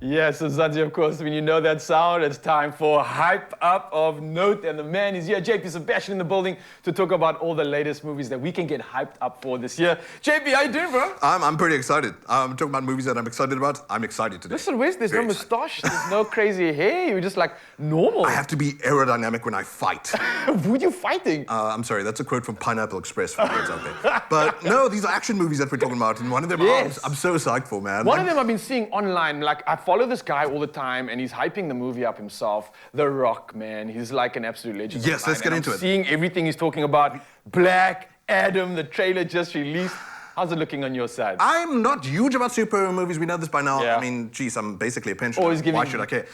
Yes, so Zanzi, of course, when you know that sound, it's time for Hype Up of Note. And the man is here, JP Sebastian in the building, to talk about all the latest movies that we can get hyped up for this year. JP, how you doing, bro? I'm pretty excited. I'm talking about movies that I'm excited about. I'm excited today. Listen, there's no moustache, there's no crazy hair, you're just like normal. I have to be aerodynamic when I fight. Who are you fighting? I'm sorry, that's a quote from Pineapple Express for kids out there. But no, these are action movies that we're talking about, and one of them I'm so psyched for, man. One of them I've been seeing online, like I follow this guy all the time, and he's hyping the movie up himself. The Rock, man, he's like an absolute legend. Yes, let's get into it. Seeing everything he's talking about. Black Adam, the trailer just released. How's it looking on your side? I'm not huge about superhero movies. We know this by now. Yeah. I mean, geez, I'm basically a pensioner. Always giving Why should I care?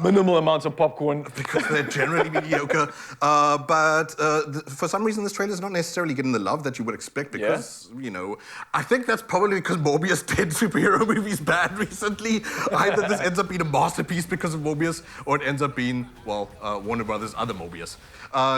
minimal amounts of popcorn. Because they're generally mediocre. But for some reason, this trailer is not necessarily getting the love that you would expect because, you know, I think that's probably because Morbius did superhero movies bad recently. Either this ends up being a masterpiece because of Morbius, or it ends up being, well, Warner Brothers' other Morbius.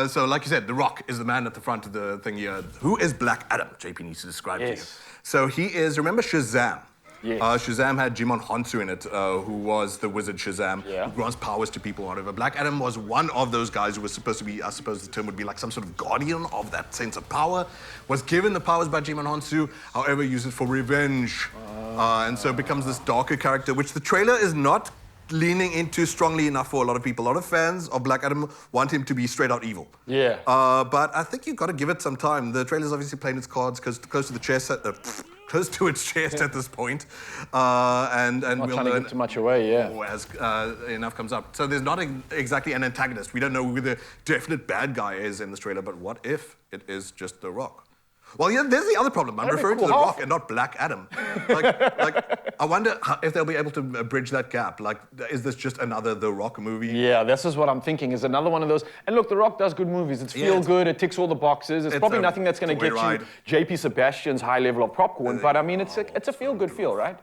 So, like you said, The Rock is the man at the front of the thing here. Who is Black Adam? JP needs to describe to you. So he is, remember Shazam? Yes. Shazam had Jimon Honsu in it, who was the wizard Shazam, who grants powers to people or whatever. Black Adam was one of those guys who was supposed to be, I suppose the term would be like some sort of guardian of that sense of power, was given the powers by Jimon Honsu, however, used it for revenge. And so becomes this darker character, which the trailer is not leaning into strongly enough for a lot of people. A lot of fans of Black Adam want him to be straight out evil. Yeah. But I think you've got to give it some time. The trailer's obviously playing its cards close to the chest, close to its chest at this point. And Not we'll trying to learn give too much away, as enough comes up. So there's not exactly an antagonist. We don't know who the definite bad guy is in this trailer, but what if it is just The Rock? Well, yeah, there's the other problem. I'm referring to The Rock and not Black Adam. Like, I wonder if they'll be able to bridge that gap. Like, is this just another The Rock movie? Yeah, this is what I'm thinking, is another one of those. And look, The Rock does good movies. It's feel good, it ticks all the boxes. It's probably nothing that's going to get you JP Sebastian's high level of popcorn, but I mean, it's a feel-good feel, right?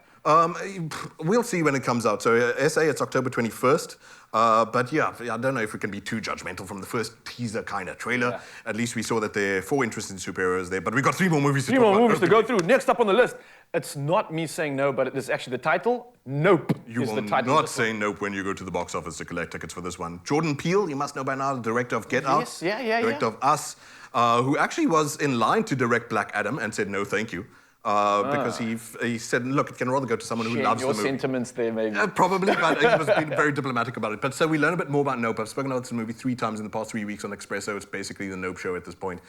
We'll see when it comes out. So SA, it's October 21st. But yeah, I don't know if we can be too judgmental from the first teaser kind of trailer. Yeah. At least we saw that there are 4 interesting superheroes there. But we've got 3 more movies to talk about. 3 more movies to go through. Next up on the list, it's not me saying no, but it is actually the title. Nope. You will not say nope when you go to the box office to collect tickets for this one. Jordan Peele, you must know by now, the director of Get Out. Director of Us, who actually was in line to direct Black Adam and said no, thank you. Because he said, look, it can rather go to someone who loves the movie. Your sentiments there, maybe. Probably, but he was being very diplomatic about it. But so we learn a bit more about Nope. I've spoken about this movie 3 times in the past 3 weeks on Expresso. It's basically the Nope show at this point.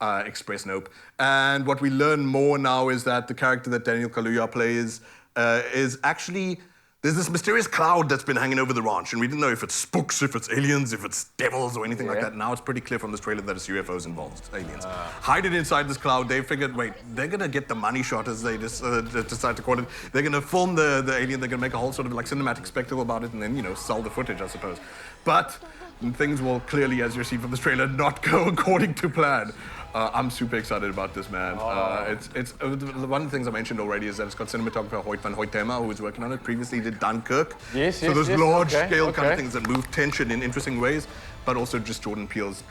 Express Nope. And what we learn more now is that the character that Daniel Kaluuya plays is actually... There's this mysterious cloud that's been hanging over the ranch, and we didn't know if it's spooks, if it's aliens, if it's devils, or anything like that. Now it's pretty clear from this trailer that it's UFOs involved, it's aliens. Hide it inside this cloud. They figured, wait, they're going to get the money shot, as they just decide to call it. They're going to film the alien. They're going to make a whole sort of like cinematic spectacle about it, and then, you know, sell the footage, I suppose. But things will clearly, as you see from this trailer, not go according to plan. I'm super excited about this, man. It's one of the things I mentioned already is that it's got cinematographer Hoyt van Hoytema, who was working on it. Previously did Dunkirk. So those large-scale kind of things that move tension in interesting ways, but also just Jordan Peele's,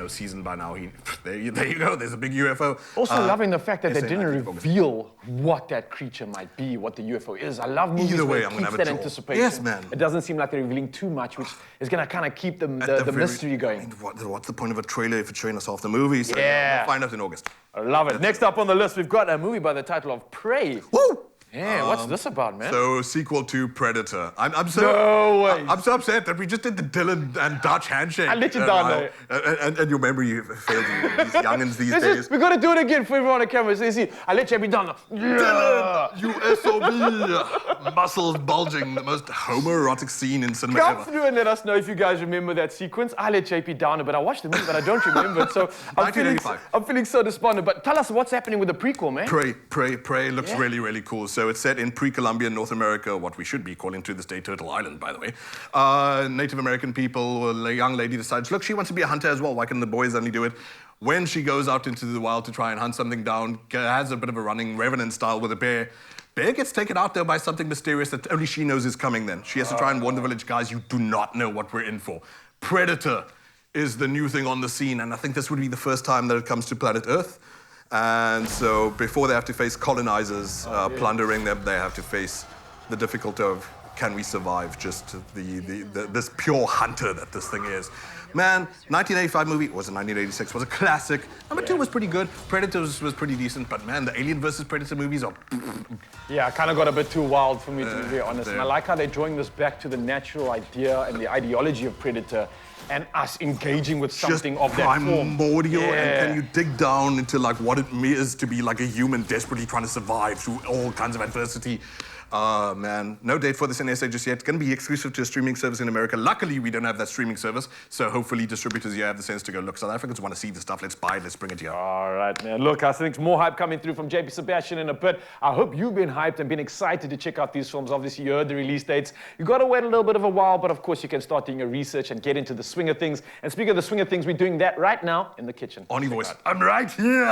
season by now. There you go. There's a big UFO. Also loving the fact that they didn't reveal what that creature might be, what the UFO is. I love movies where it keeps that anticipation. Yes, man. It doesn't seem like they're revealing too much, which is going to kind of keep the mystery going. I mean, what's the point of a trailer if it's showing us half the movie? So we'll find out in August. I love it. Next up on the list, we've got a movie by the title of Prey. Woo! Yeah, what's this about, man? So, sequel to Predator. I'm so upset that we just did the Dylan and Dutch handshake. I let you down, and your memory failed you. These youngins these days. We got to do it again for everyone on camera. So you see, I let you be down. Dylan, you SOB. Muscles bulging, the most homoerotic scene in cinema ever. Come through and let us know if you guys remember that sequence. I let JP down, but I watched the movie, but I don't remember it. So I'm feeling so despondent. But tell us what's happening with the prequel, man. Prey looks really, really cool. So it's set in pre-Columbian North America, what we should be calling to this day Turtle Island, by the way. Native American people, a young lady decides, look, she wants to be a hunter as well. Why can the boys only do it? When she goes out into the wild to try and hunt something down, has a bit of a running Revenant style with a bear. Bear gets taken out there by something mysterious that only she knows is coming then. She has to try and warn the village, guys, you do not know what we're in for. Predator is the new thing on the scene, and I think this would be the first time that it comes to planet Earth. And so before they have to face colonizers plundering them, they have to face the difficulty of can we survive just this pure hunter that this thing is. Man, 1985 movie, was it 1986, was a classic. Number 2 was pretty good. Predator was pretty decent, but man, the Alien versus Predator movies are... Yeah, kind of got a bit too wild for me, to be very honest. And I like how they're drawing this back to the natural idea and the ideology of Predator and us engaging with something just of that form. primordial, and can you dig down into like what it is to be like a human desperately trying to survive through all kinds of adversity. Man, no date for this in SA just yet. It's going to be exclusive to a streaming service in America. Luckily, we don't have that streaming service, so hopefully distributors here have the sense to go, look, South Africans want to see the stuff, let's buy it, let's bring it here. All right, man. Look, I think more hype coming through from JP Sebastian in a bit. I hope you've been hyped and been excited to check out these films. Obviously, you heard the release dates. You got to wait a little bit of a while, but of course, you can start doing your research and get into the swing of things. And speaking of the swing of things, we're doing that right now in the kitchen. Arnie voice, I'm right here!